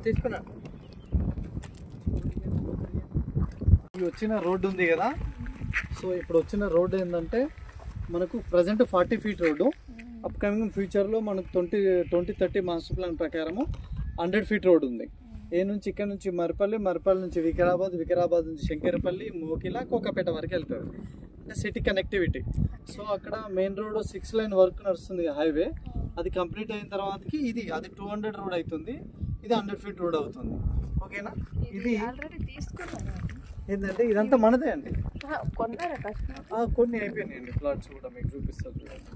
తీసుకున్నా. ఈ వచ్చిన రోడ్డు ఉంది కదా, సో ఇప్పుడు వచ్చిన రోడ్డు ఏంటంటే మనకు ప్రజెంట్ 40 ఫీట్ రోడ్డు. అప్కమింగ్ ఫ్యూచర్లో మనకు 2030 మాస్టర్ ప్లాన్ ప్రకారము 100 ఫీట్ రోడ్ ఉంది. ఇక్కడ నుంచి మరిపల్లి నుంచి వికారాబాద్ నుంచి శంకరపల్లి, మోకిలా, కోకాపేట వరకు వెళ్తుంది. అంటే సిటీ కనెక్టివిటీ. సో అక్కడ మెయిన్ రోడ్ 6 లైన్ వర్క్ నడుస్తుంది హైవే. అది కంప్లీట్ అయిన తర్వాతకి అది 200 రోడ్ అవుతుంది, ఇది 100 ఫీట్ రోడ్ అవుతుంది. ఓకేనా? ఇది ఏంటంటే ఇదంతా మనదే అండి. కొన్ని అయిపోయినాయండి ప్లాట్స్ కూడా, మీకు చూపిస్తారు చూడండి.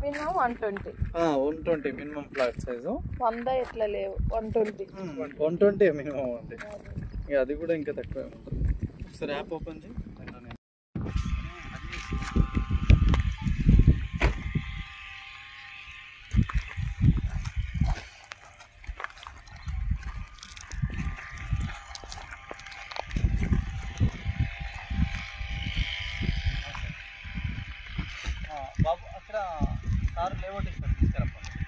Minimum 120 minimum flat size. 100 ఎట్లా లేవు, 120 మినిమం అండి. ఇక అది కూడా ఇంకా తక్కువే ఉంటుంది. ఒకసారి యాప్ ఓపెన్ చేయి. బాబు అక్కడ సార్ లేఅవుట్ ఇస్తారు, తీసుకురప్పండి.